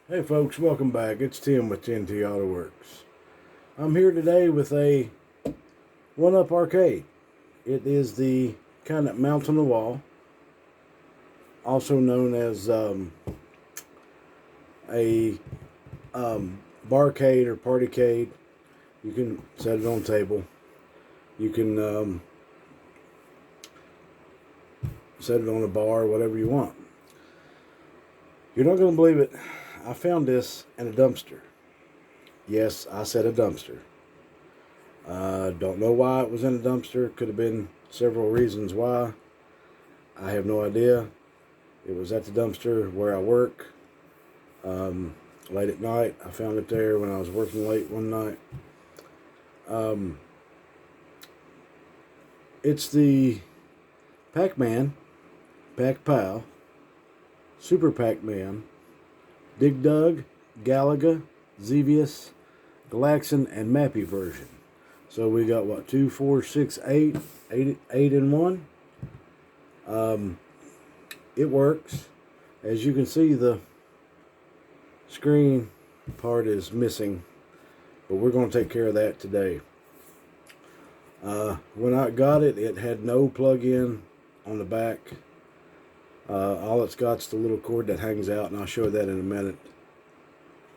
Hey folks, welcome back. It's Tim with TNT Auto Works. I'm here today with a one-up arcade. It is the kind that mounts on the wall, also known as a barcade or partycade. You can set it on a table. You can set it on a bar, whatever you want. You're not going to believe it. I found this in a dumpster. Yes, I said a dumpster. Don't know why it was in a dumpster. Could have been several reasons why. I have no idea. It was at the dumpster where I work. Late at night. I found it there when I was working late one night. It's the Pac-Man, Pac-Pal, Super Pac-Man, Dig Dug, Galaga, Xevious, Galaxin, and Mappy version. So we got what, 2, 4, 6, 8 in one. It works. As you can see, the screen part is missing, but we're going to take care of that today. When I got it, it had no plug-in on the back. All it's got's the little cord that hangs out, and I'll show that in a minute.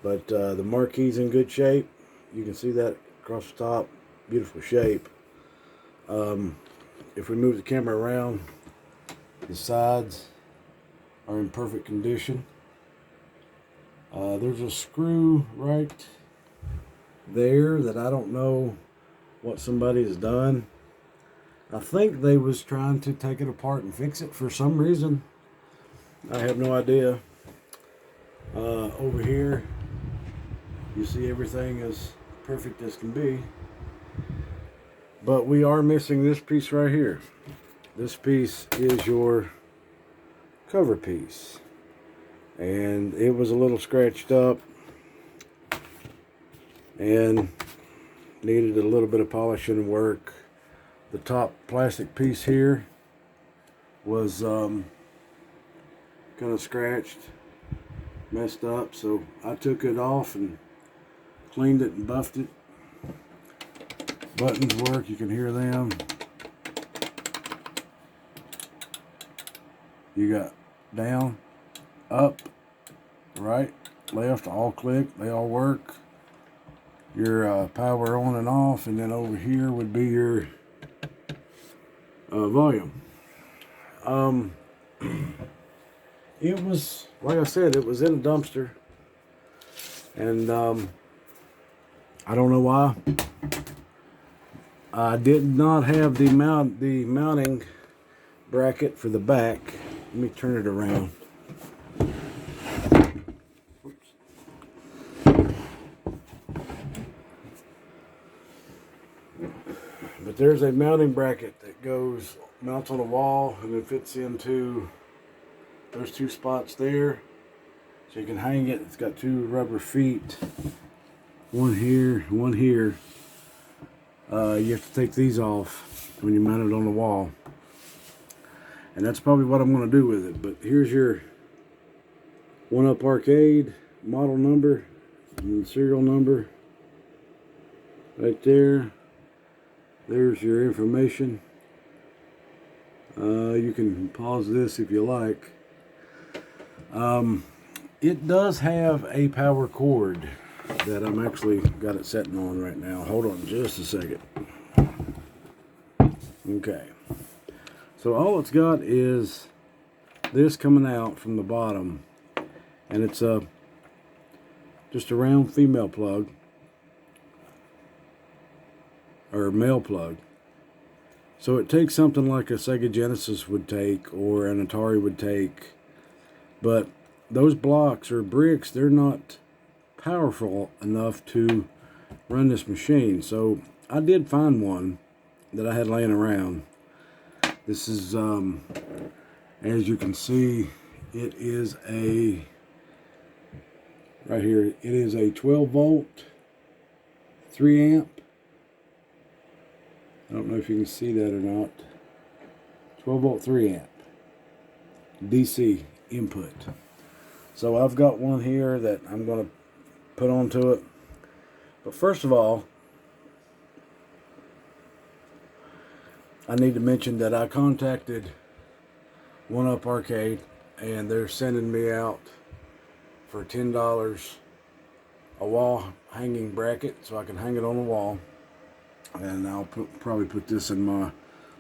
But the marquee's in good shape. You can see that across the top. Beautiful shape. If we move the camera around, the sides are in perfect condition. There's a screw right there that I don't know what somebody's done. I think they was trying to take it apart and fix it for some reason. I have no idea. Over here, you see everything as perfect as can be. But we are missing this piece right here. This piece is your cover piece. And it was a little scratched up and needed a little bit of polishing and work. The top plastic piece here was kind of scratched, messed up, so I took it off and cleaned it and buffed it. Buttons work, you can hear them. You got down, up, right, left, all click, they all work. Your power on and off, and then over here would be your volume. It was, like I said, it was in a dumpster, and I don't know why. I did not have the mounting bracket for the back. Let me turn it around. Oops. But there's a mounting bracket that mounts on a wall and then fits into those two spots there. So you can hang it. It's got two rubber feet. One here, one here. You have to take these off when you mount it on the wall. And that's probably what I'm going to do with it. But here's your one-up arcade model number and serial number right there. There's your information. You can pause this if you like. It does have a power cord that I'm actually got it setting on right now. Hold on just a second. Okay. So all it's got is this coming out from the bottom, and it's just a round female plug or male plug. So it takes something like a Sega Genesis would take or an Atari would take, but those blocks or bricks, they're not powerful enough to run this machine. So I did find one that I had laying around. This is as you can see, it is a right here, it is a 12 volt 3 amp. I don't know if you can see that or not. 12 volt 3 amp DC input. So I've got one here that I'm going to put onto it. But first of all, I need to mention that I contacted One Up Arcade, and they're sending me out for $10 a wall hanging bracket so I can hang it on the wall. And I'll probably put this in my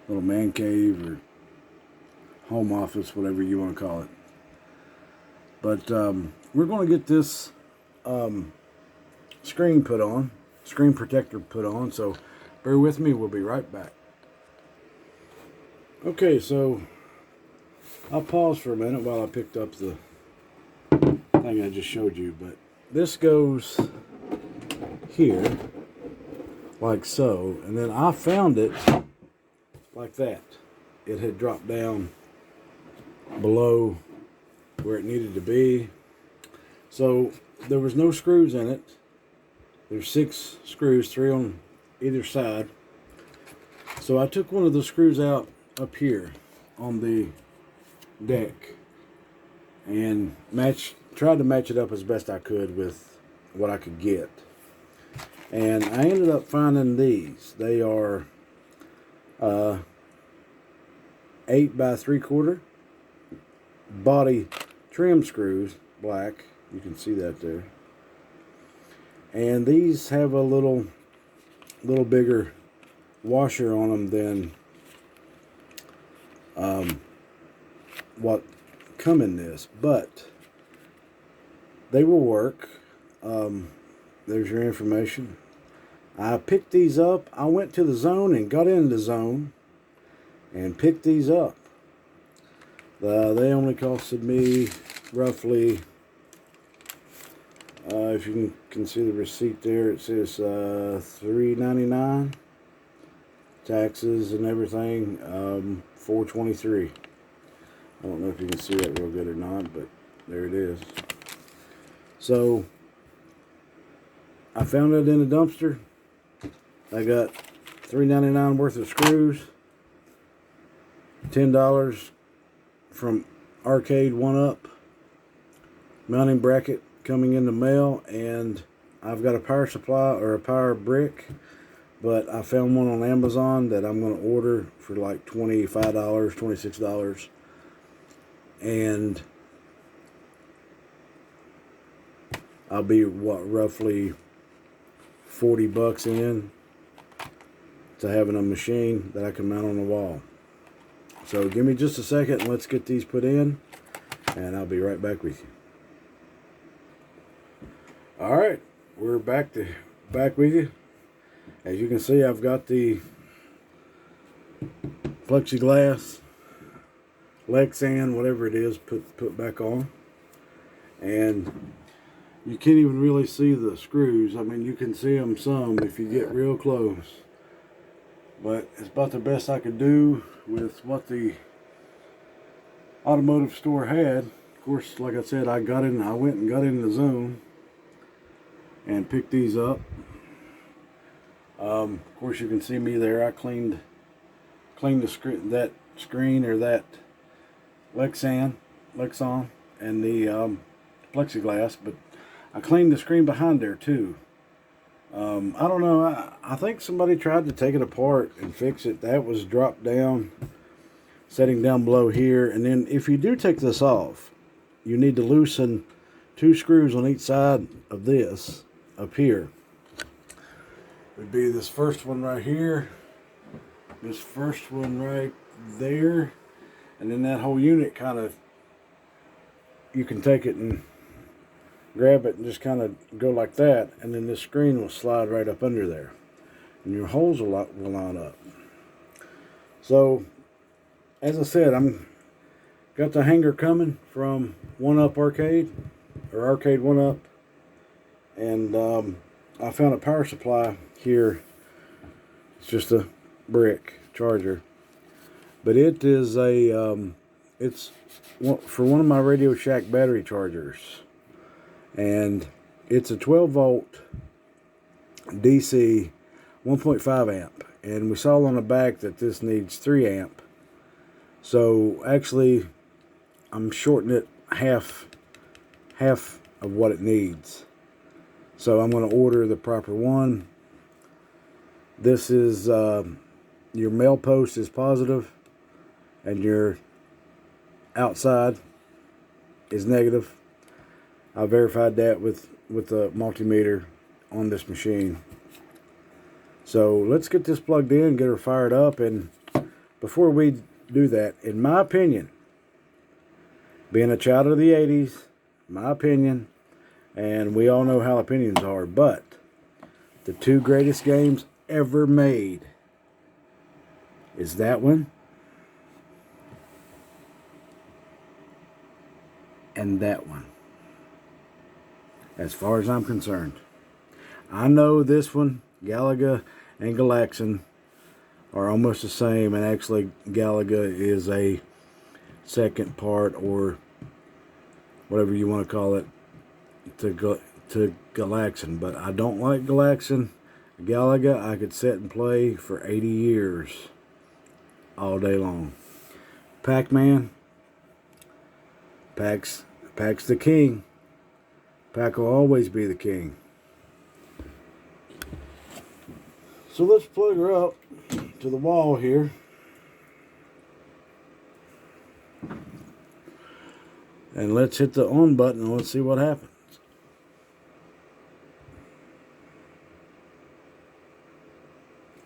little man cave or home office, whatever you want to call it. But we're going to get this screen protector put on, so bear with me, we'll be right back. Okay, so I'll pause for a minute while I picked up the thing I just showed you, but this goes here like so, and then I found it like that. It had dropped down below where it needed to be. So there was no screws in it. There's 6 screws, 3 on either side. So I took one of the screws out up here on the deck and tried to match it up as best I could with what I could get. And I ended up finding these. They are 8 by 3/4 body trim screws, black. You can see that there. And these have a little bigger washer on them than what come in this, but they will work. There's your information. I picked these up. I went to the Zone and got in the Zone and picked these up. They only costed me roughly, if you can see the receipt there, it says $3.99, taxes and everything, $4.23. I don't know if you can see that real good or not, but there it is. So I found it in a dumpster. I got $3.99 worth of screws, $10 from Arcade One Up, mounting bracket coming in the mail, and I've got a power supply or a power brick, but I found one on Amazon that I'm going to order for like $25, $26, and I'll be roughly 40 bucks in to having a machine that I can mount on the wall. So give me just a second and let's get these put in, and I'll be right back with you. Alright, we're back with you. As you can see, I've got the plexiglass, Lexan, whatever it is, put back on. And you can't even really see the screws. I mean, you can see them some if you get real close. But it's about the best I could do with what the automotive store had. Of course, like I said, I went and got in the Zone and picked these up. Of course, you can see me there. I cleaned that screen or that Lexan and the plexiglass, but I cleaned the screen behind there too. I don't know, I think somebody tried to take it apart and fix it. That was dropped down, setting down below here. And then if you do take this off, you need to loosen 2 screws on each side of this up here. Would be this first one right here, this first one right there, and then that whole unit kind of, you can take it and grab it and just kind of go like that, and then this screen will slide right up under there, and your holes will line up. So, as I said, got the hanger coming from One Up Arcade, or Arcade One Up, and I found a power supply here. It's just a brick charger, but it is it's for one of my Radio Shack battery chargers. And it's a 12 volt DC 1.5 amp. And we saw on the back that this needs 3 amp. So actually, I'm shorting it half half of what it needs. So I'm going to order the proper one. This is your mail post is positive and your outside is negative. I verified that with the multimeter on this machine. So let's get this plugged in, get her fired up, and before we do that, in my opinion, being a child of the 80s, my opinion, and we all know how opinions are, but the two greatest games ever made is that one and that one, as far as I'm concerned. I know this one, Galaga and Galaxian, are almost the same, and actually Galaga is a second part, or whatever you want to call it, to Galaxian. But I don't like Galaxian. Galaga I could sit and play for 80 years all day long. Pac-Man, Pac's the king. Pac will always be the king. So let's plug her up to the wall here. And let's hit the on button and let's see what happens.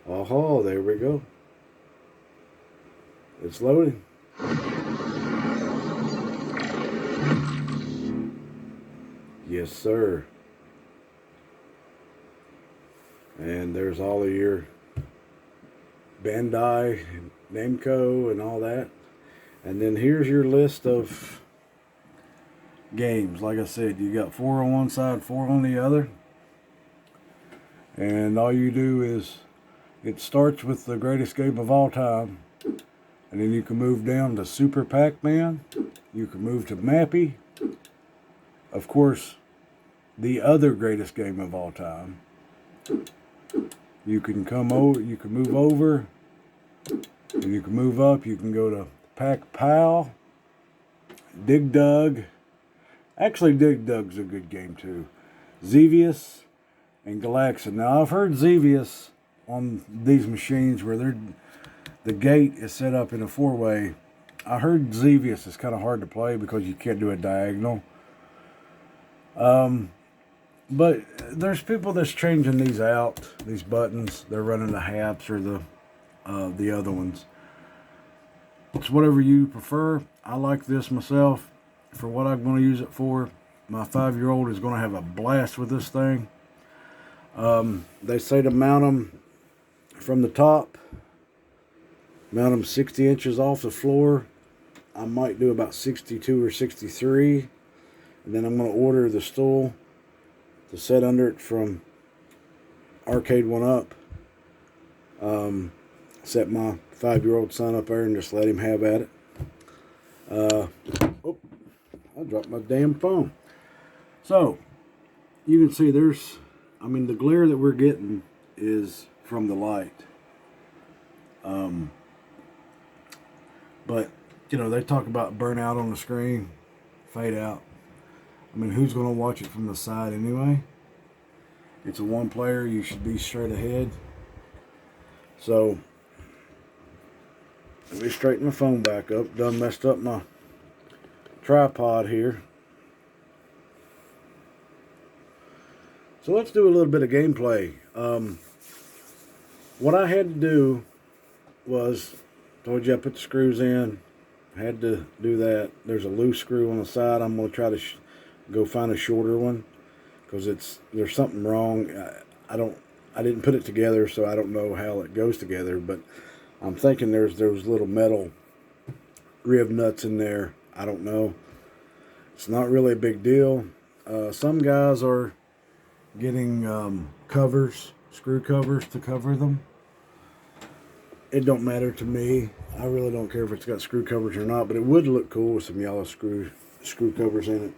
Oh, there we go. It's loading. Yes, sir. And there's all of your Bandai, Namco, and all that. And then here's your list of games. Like I said, you got 4 on one side, 4 on the other. And all you do is, it starts with the greatest game of all time. And then you can move down to Super Pac-Man. You can move to Mappy. Of course, the other greatest game of all time. You can come over, you can move over, and you can move up. You can go to Pac-Pal, Dig Dug. Actually, Dig Dug's a good game too. Xevious and Galaxian. Now, I've heard Xevious on these machines where the gate is set up in a 4-way. I heard Xevious is kind of hard to play because you can't do a diagonal. But there's people that's changing these out, these buttons. They're running the halves or the other ones. It's whatever you prefer. I like this myself for what I'm going to use it for. My 5-year-old is going to have a blast with this thing. They say to mount them from the top, mount them 60 inches off the floor. I might do about 62 or 63. And then I'm going to order the stool to set under it from Arcade1Up. Set my 5-year-old son up there and just let him have at it. Oh, I dropped my damn phone. So, you can see there's, I mean, the glare that we're getting is from the light. But, you know, they talk about burnout on the screen, fade out. I mean, who's going to watch it from the side anyway? It's a 1-player. You should be straight ahead. So, let me straighten my phone back up. Done messed up my tripod here. So let's do a little bit of gameplay. What I had to do was, told you I put the screws in. Had to do that. There's a loose screw on the side. I'm going to try to go find a shorter one because there's something wrong. I didn't put it together, so I don't know how it goes together. But I'm thinking there's those little metal rib nuts in there. I don't know. It's not really a big deal. Some guys are getting covers, screw covers to cover them. It don't matter to me. I really don't care if it's got screw covers or not, but it would look cool with some yellow screw covers in it.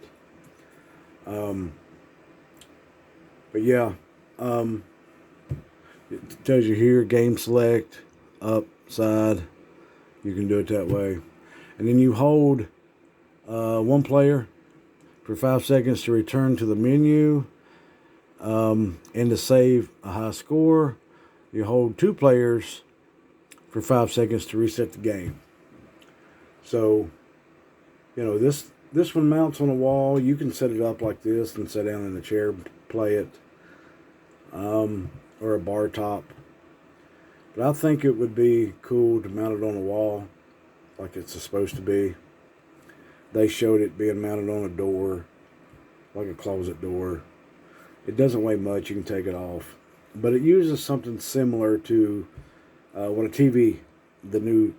But yeah, it tells you here, game select, up, side. You can do it that way. And then you hold 1 player, for 5 seconds to return to the menu, and to save a high score. You hold 2 players for 5 seconds to reset the game. So, you know, this one mounts on a wall. You can set it up like this and sit down in the chair and play it, or a bar top. But I think it would be cool to mount it on a wall like it's supposed to be. They showed it being mounted on a door, like a closet door. It doesn't weigh much. You can take it off. But it uses something similar to what a TV, the new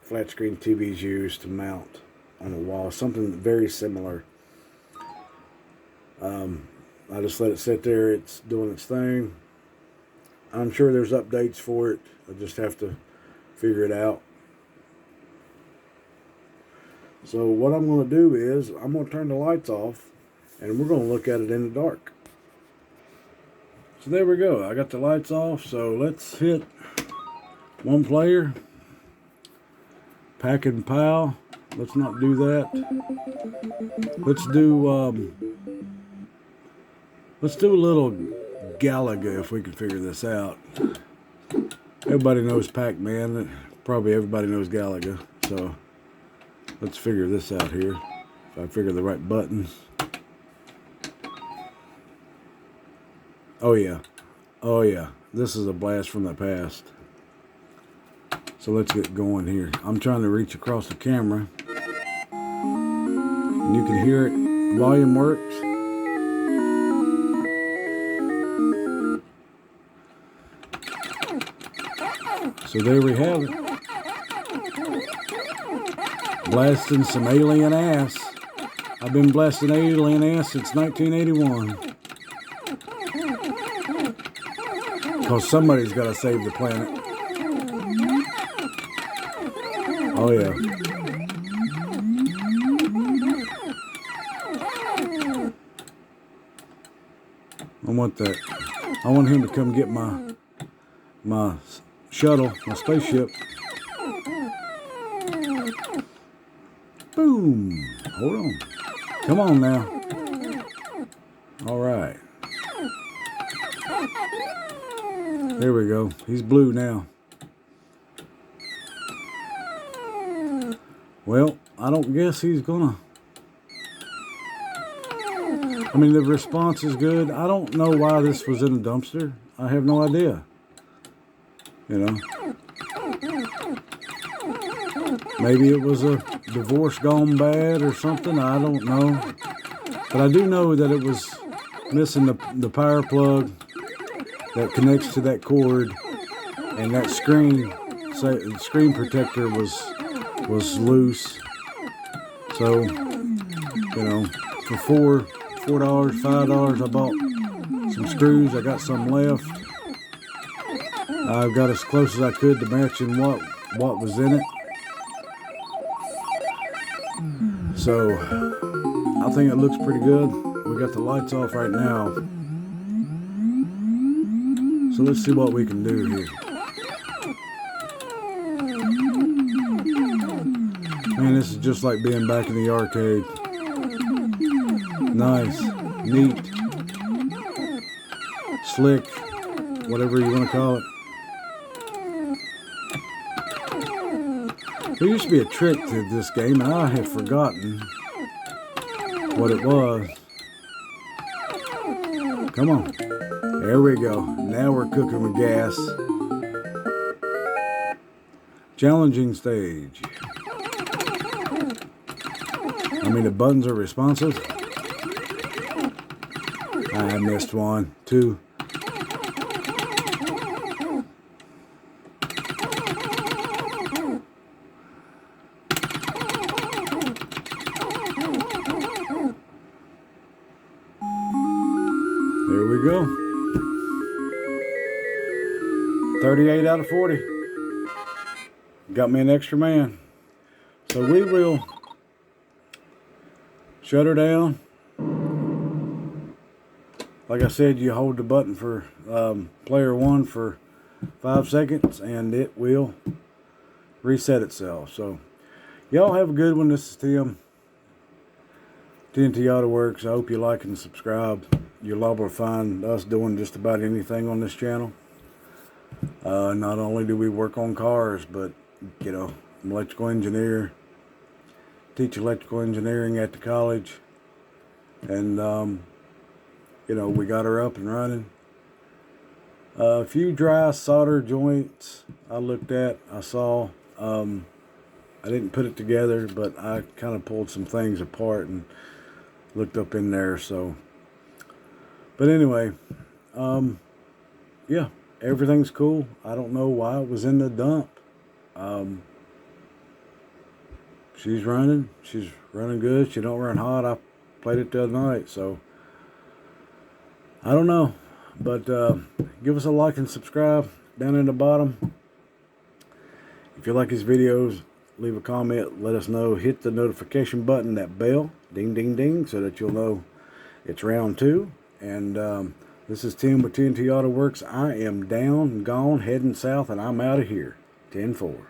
flat screen TVs use to mount on a wall. Something very similar. I just let it sit there. It's doing its thing. I'm sure there's updates for it. I just have to figure it out. So what I'm going to do is I'm going to turn the lights off and we're going to look at it in the dark. So there we go. I got the lights off. So let's hit 1 player. Pack and Pal. Let's not do that. Let's do a little Galaga if we can figure this out. Everybody knows Pac-Man. Probably everybody knows Galaga. So let's figure this out here. If I figure the right buttons. Oh yeah. Oh yeah. This is a blast from the past. So let's get going here. I'm trying to reach across the camera. And you can hear it. Volume works. So there we have it. Blasting some alien ass. I've been blasting alien ass since 1981. Because somebody's got to save the planet. Oh yeah. I want that. I want him to come get my shuttle, my spaceship. Boom. Hold on. Come on now. All right. There we go. He's blue now. Well, I don't guess he's gonna. I mean, the response is good. I don't know why this was in a dumpster. I have no idea. You know. Maybe it was a divorce gone bad or something. I don't know. But I do know that it was missing the power plug that connects to that cord, and that screen protector was loose. So, you know, for $4, $5, I bought some screws. I got some left. I got as close as I could to matching what was in it. So I think it looks pretty good. We got the lights off right now. So let's see what we can do here. Man, this is just like being back in the arcade. Nice, neat, slick, whatever you want to call it. There used to be a trick to this game, and I have forgotten what it was. Come on. There we go. Now we're cooking with gas. Challenging stage. I mean, the buttons are responsive. I missed 1, 2. There we go. 38 out of 40. Got me an extra man. So we will shut her down. Like I said, you hold the button for player 1 for 5 seconds and it will reset itself. So y'all have a good one. This is Tim. TNT Auto Works. I hope you like and subscribe. You'll able to find us doing just about anything on this channel. Not only do we work on cars, but you know, I'm an electrical engineer. Teach electrical engineering at the college, and you know, we got her up and running. A few dry solder joints I looked at, I saw. I didn't put it together, but I kind of pulled some things apart and looked up in there. So, but anyway, yeah, everything's cool. I don't know why it was in the dump. She's running good. She don't run hot. I played it the other night, so I don't know. But give us a like and subscribe down in the bottom. If you like these videos, leave a comment, let us know. Hit the notification button, that bell, ding, ding, ding, so that you'll know it's round 2. And this is Tim with TNT Auto Works. I am down, gone, heading south, and I'm out of here. 10-4.